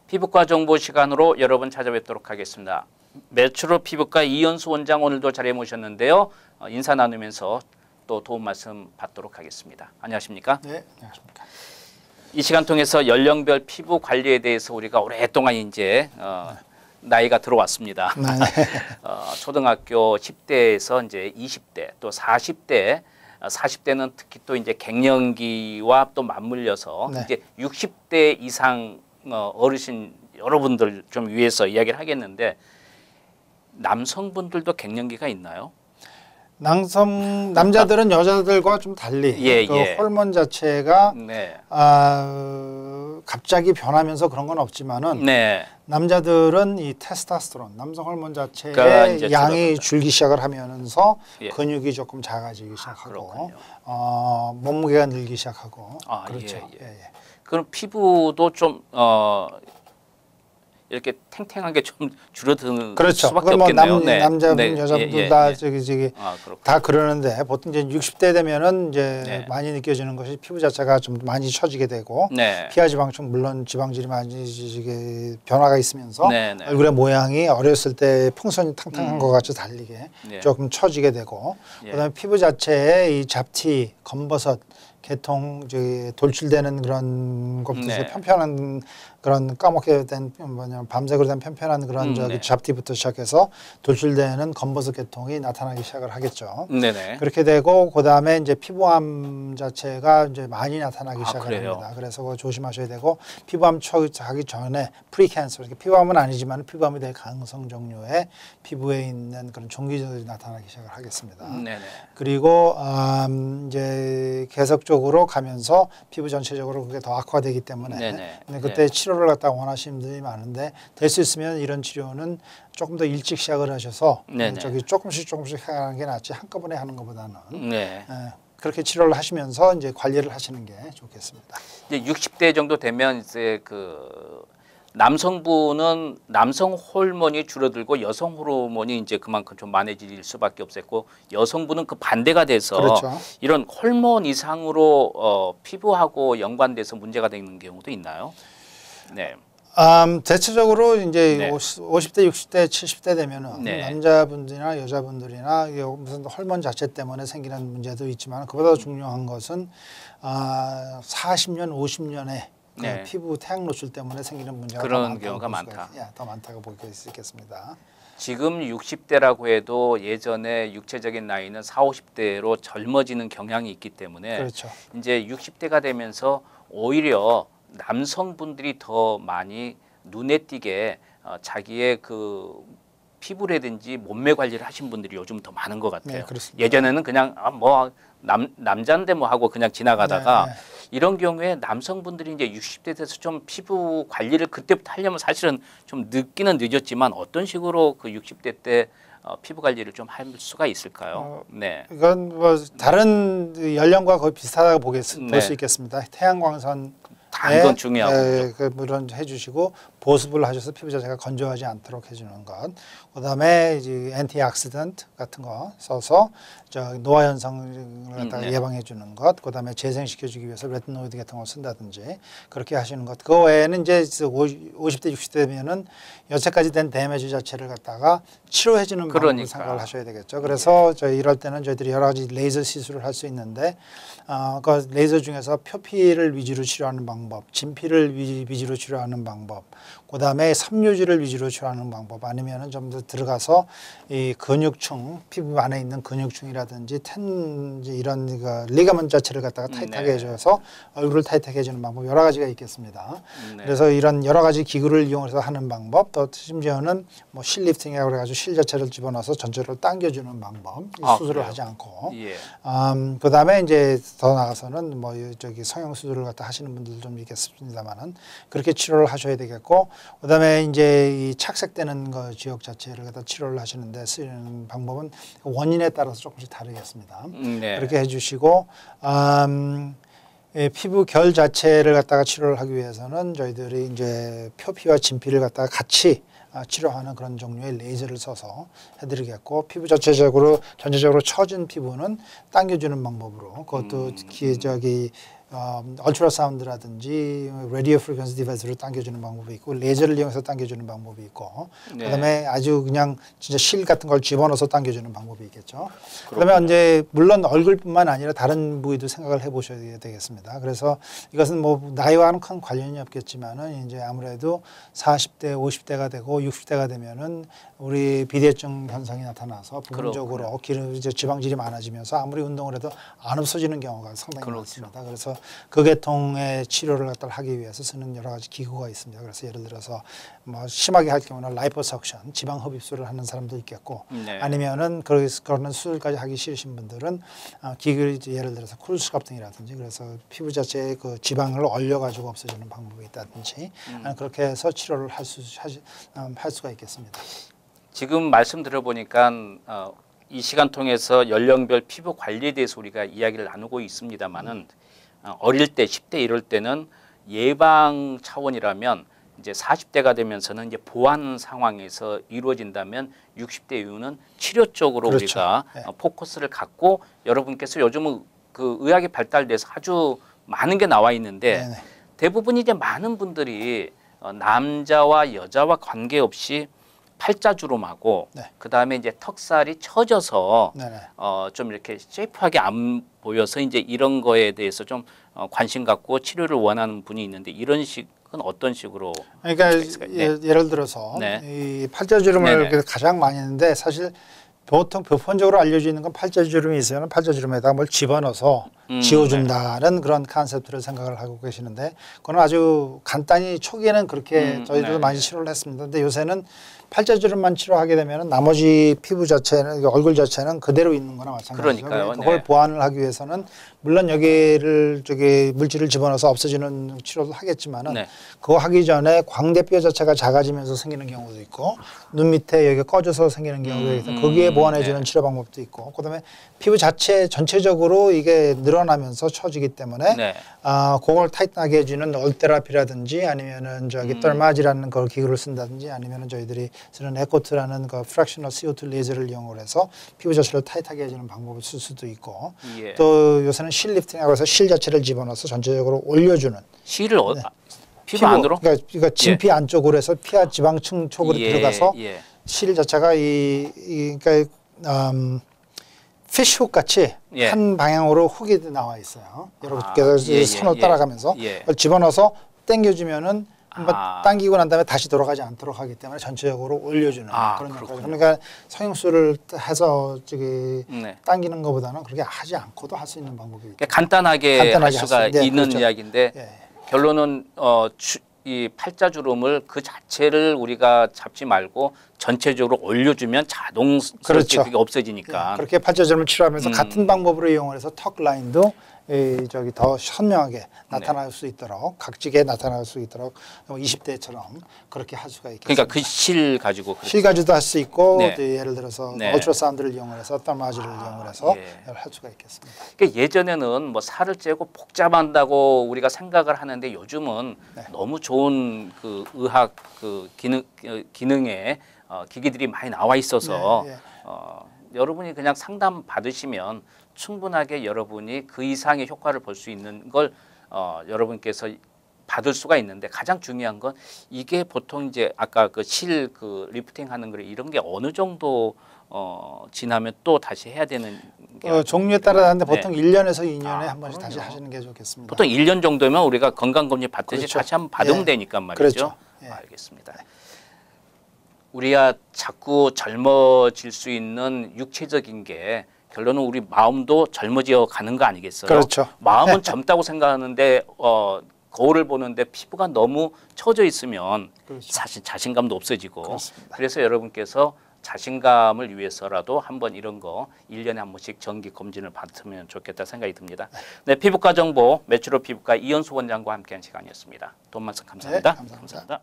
피부과 정보 시간으로 여러분 찾아뵙도록 하겠습니다. 메트로 피부과 이현수 원장 오늘도 자리에 모셨는데요. 인사 나누면서 또 도움 말씀 받도록 하겠습니다. 안녕하십니까? 네, 안녕하십니까. 이 시간 통해서 연령별 피부 관리에 대해서 우리가 오랫동안 이제 나이가 들어왔습니다. 네. 초등학교 10대에서 이제 20대 또 40대 40대는 특히 또 이제 갱년기와 또 맞물려서 네. 이제 60대 이상 어르신 여러분들 좀 위해서 이야기를 하겠는데 남성분들도 갱년기가 있나요? 남자들은 여자들과 좀 달리 호르몬 자체가 네. 갑자기 변하면서 그런 건 없지만은 네. 남자들은 이 테스토스테론 남성 호르몬 그러니까 자체의 양이 줄기 시작을 하면서 예. 근육이 조금 작아지기 시작하고 몸무게가 몸무게가 늘기 시작하고 그렇죠. 예. 그럼 피부도 좀 이렇게 탱탱하게 좀 줄어드는 그렇죠. 수밖에 없겠네요. 남자분, 여자분들 다 다 그러는데 보통 이제 60대 되면은 이제 많이 느껴지는 것이 피부 자체가 좀 많이 처지게 되고 피하 지방층 물론 지방질이 많이 변화가 있으면서 얼굴의 모양이 어렸을 때 풍선이 탕탕한 것 같이 달리게 조금 처지게 되고 그다음에 피부 자체에 이 잡티, 검버섯 계통 돌출되는 그런 것부터 편편한 그런 까맣게 된 밤색으로 된 편편한 그런 잡티부터 시작해서 돌출되는 검버섯 계통이 나타나기 시작을 하겠죠. 그렇게 되고 그다음에 이제 피부암 자체가 이제 많이 나타나기 시작을 합니다. 그래서 그거 조심하셔야 되고 피부암 하기 전에 프리캔서 피부암은 아니지만 피부암이 될 가능성 종류의 피부에 있는 그런 종기들이 나타나기 시작을 하겠습니다. 그리고 이제 계속적으로 가면서 피부 전체적으로 그게 더 악화되기 때문에 그때 치료를 갖다가 원하시는 분들이 많은데 될 수 있으면 이런 치료는 조금 더 일찍 시작을 하셔서 조금씩 하는 게 낫지 한꺼번에 하는 것보다는 그렇게 치료를 하시면서 이제 관리를 하시는 게 좋겠습니다. 이제 60대 정도 되면 이제 그 남성분은 남성 호르몬이 줄어들고 여성 호르몬이 이제 그만큼 좀 많아질 수밖에 없었고 여성분은 그 반대가 돼서 이런 호르몬 이상으로 피부하고 연관돼서 문제가 되는 경우도 있나요? 네. 대체적으로 이제 50대, 60대, 70대 되면은 남자분들이나 여자분들이나 무슨 호르몬 자체 때문에 생기는 문제도 있지만 그보다 중요한 것은 40년, 50년에 그 피부 태양 노출 때문에 생기는 문제가 그런 경우가 더 많다고 볼 수 있겠습니다. 지금 60대라고 해도 예전에 육체적인 나이는 40, 50대로 젊어지는 경향이 있기 때문에 이제 60대가 되면서 오히려 남성분들이 더 많이 눈에 띄게 자기의 그 피부라든지 몸매 관리를 하신 분들이 요즘 더 많은 것 같아요. 예전에는 그냥 남자인데 뭐 하고 그냥 지나가다가 이런 경우에 남성분들이 이제 60대 돼서 좀 피부 관리를 그때부터 하려면 사실은 좀 늦기는 늦었지만 어떤 식으로 그 60대 때 피부 관리를 좀 할 수가 있을까요? 이건 뭐 다른 연령과 거의 비슷하다고 볼 수 있겠습니다. 태양광선 건 중요하고 물론 해주시고 보습을 하셔서 피부 자체가 건조하지 않도록 해주는 것. 그다음에 이제 엔티옥시던트 같은 거 써서 노화 현상을 갖다가 예방해 주는 것. 그다음에 재생시켜주기 위해서 레티노이드 같은 걸 쓴다든지 그렇게 하시는 것. 그 외에는 이제 50대 60대 되면은 여태까지 된 데미지 자체를 갖다가 치료해 주는 방법을 생각을 하셔야 되겠죠. 그래서 이럴 때는 저희들이 여러 가지 레이저 시술을 할 수 있는데 그 레이저 중에서 표피를 위주로 치료하는 방법, 진피를 위주로 치료하는 방법, 그다음에 섬유질을 위주로 치료하는 방법 아니면은 좀 더 들어가서 이 근육층 피부 안에 있는 근육층이라든지 이런 리가먼트 자체를 갖다가 타이트하게 해줘서 얼굴을 타이트하게 해주는 방법 여러 가지가 있겠습니다. 그래서 이런 여러 가지 기구를 이용해서 하는 방법 또 심지어는 뭐 실리프팅이라고 해가지고 실 자체를 집어넣어서 전체를 당겨주는 방법 수술을 하지 않고 그다음에 이제 더 나가서는 뭐 성형 수술을 갖다 하시는 분들도 좀 있겠습니다만은 그렇게 치료를 하셔야 되겠고 그다음에 이제 이 착색되는 거 지역 자체를 갖다 치료를 하시는데 쓰는 방법은 원인에 따라서 조금씩 다르겠습니다. 그렇게 해주시고 피부 결 자체를 갖다가 치료를 하기 위해서는 저희들이 이제 표피와 진피를 갖다가 같이 치료하는 그런 종류의 레이저를 써서 해드리겠고 피부 전체적으로 처진 피부는 당겨주는 방법으로 그것도 얼트라사운드라든지 라디오 프리퀀시 디바이스로 당겨주는 방법이 있고 레이저를 이용해서 당겨주는 방법이 있고 네. 그다음에 아주 그냥 진짜 실 같은 걸 집어넣어서 당겨주는 방법이 있겠죠. 그다음에 이제 물론 얼굴뿐만 아니라 다른 부위도 생각을 해보셔야 되겠습니다. 그래서 이것은 뭐 나이와는 큰 관련이 없겠지만은 이제 아무래도 40대, 50대가 되고 60대가 되면은 우리 비대증 현상이 나타나서 부분적으로 이제 지방질이 많아지면서 아무리 운동을 해도 안 없어지는 경우가 상당히 많습니다. 그래서 그 계통의 치료를 갖다 하기 위해서 쓰는 여러 가지 기구가 있습니다. 그래서 예를 들어서 뭐 심하게 할 경우는 라이포석션, 지방 흡입술을 하는 사람도 있겠고 네. 아니면은 그런 수술까지 하기 싫으신 분들은 기구를 예를 들어서 쿨스컵등이라든지 그래서 피부 자체의 그 지방을 얼려가지고 없애주는 방법이 있다든지 그렇게 해서 치료를 할 수가 있겠습니다. 지금 말씀 들어보니까 이 시간 통해서 연령별 피부 관리에 대해서 우리가 이야기를 나누고 있습니다만은 어릴 때 10대 이럴 때는 예방 차원이라면 이제 40대가 되면서는 이제 보완 상황에서 이루어진다면 60대 이후는 치료 쪽으로 그렇죠. 우리가 네. 포커스를 갖고 여러분께서 요즘은 그 의학이 발달돼서 아주 많은 게 나와 있는데 네네. 대부분 이제 많은 분들이 남자와 여자와 관계없이 팔자주름하고 네. 그다음에 이제 턱살이 처져서 좀 이렇게 쉐이프하게 안 보여서 이제 이런 거에 대해서 좀 관심 갖고 치료를 원하는 분이 있는데 이런 식은 어떤 식으로? 그러니까 예를 들어서 네. 이 팔자주름을 가장 많이 했는데 사실 보통 보편적으로 알려져 있는 건 팔자주름이 있으면 팔자주름에다가 뭘 집어넣어서 지워준다는 네. 그런 컨셉트를 생각을 하고 계시는데 그건 아주 간단히 초기에는 그렇게 저희도 네. 많이 치료를 했습니다. 근데 요새는 팔자주름만 치료하게 되면 나머지 피부 자체는 얼굴 자체는 그대로 있는 거나 마찬가지죠. 그러니까요. 그걸 네. 보완을 하기 위해서는 물론 여기를 물질을 집어넣어서 없애주는 치료도 하겠지만은 네. 그거 하기 전에 광대뼈 자체가 작아지면서 생기는 경우도 있고 눈 밑에 여기 꺼져서 생기는 경우도 있고 거기에 보완해주는 네. 치료 방법도 있고 그다음에 피부 자체 전체적으로 이게 늘어나면서 처지기 때문에 네. 그걸 타이트하게 해주는 얼테라피라든지 아니면은 덜마지라는 걸 기구를 쓴다든지 아니면은 저희들이 쓰는 에코트라는 그 프랙셔널 CO2 레이저를 이용을 해서 피부 자체를 타이트하게 해주는 방법을 쓸 수도 있고 예. 또 요새는 실 리프팅이라고 해서 실 자체를 집어넣어서 전체적으로 올려주는 실을 네. 피부 안으로? 그러니까 진피 예. 안쪽으로 해서 피하 지방층 쪽으로 들어가서 실 자체가 그러니까 피쉬훅 같이 한 방향으로 훅이 나와 있어요. 여러분께서 선을 따라가면서 그걸 집어넣어서 당겨주면은 한번 당기고 난 다음에 다시 돌아가지 않도록 하기 때문에 전체적으로 올려주는 그런 역할. 그러니까 성형수를 해서 당기는 것보다는 그렇게 하지 않고도 할 수 있는 방법이 있죠. 간단하게 할 수가 있는 그렇죠. 이야기인데 결론은 이 팔자주름을 그 자체를 우리가 잡지 말고 전체적으로 올려주면 자동스럽게 그렇죠. 그게 없어지니까. 그렇게 팔자주름을 치료하면서 같은 방법으로 이용해서 턱 라인도 더 선명하게 나타날 수 있도록 각지게 나타날 수 있도록 20대처럼 그렇게 할 수가 있겠습니다. 그러니까 그 실 가지고 실 가지고도 할 수 있고 또 예를 들어서 얼트라사운드를 이용해서 덜마지를 이용해서 할 수가 있겠습니다. 그러니까 예전에는 뭐 살을 째고 복잡한다고 우리가 생각을 하는데 요즘은 너무 좋은 그 의학 그 기능의 기기들이 많이 나와 있어서 여러분이 그냥 상담 받으시면 충분하게 여러분이 그 이상의 효과를 볼 수 있는 걸 여러분께서 받을 수가 있는데 가장 중요한 건 이게 보통 이제 아까 그 실 그 리프팅 하는 거 이런 게 어느 정도 지나면 또 다시 해야 되는 게 종류에 따라 다른데 보통 1년에서 2년에 한 번씩 다시 하시는 게 좋겠습니다. 보통 1년 정도면 우리가 건강검진 받듯이 그렇죠. 다시 한번 받으면 되니까 말이죠. 그렇죠. 알겠습니다. 우리가 자꾸 젊어질 수 있는 육체적인 게 결론은 우리 마음도 젊어져 가는 거 아니겠어요? 그렇죠. 마음은 젊다고 생각하는데 거울을 보는데 피부가 너무 처져 있으면 그렇죠. 사실 자신감도 없어지고 그렇습니다. 그래서 여러분께서 자신감을 위해서라도 한번 이런 거 1년에 한 번씩 정기 검진을 받으면 좋겠다 생각이 듭니다. 네, 피부과 정보 매추로 피부과 이현수 원장과 함께한 시간이었습니다. 도움 말씀 감사합니다. 감사합니다.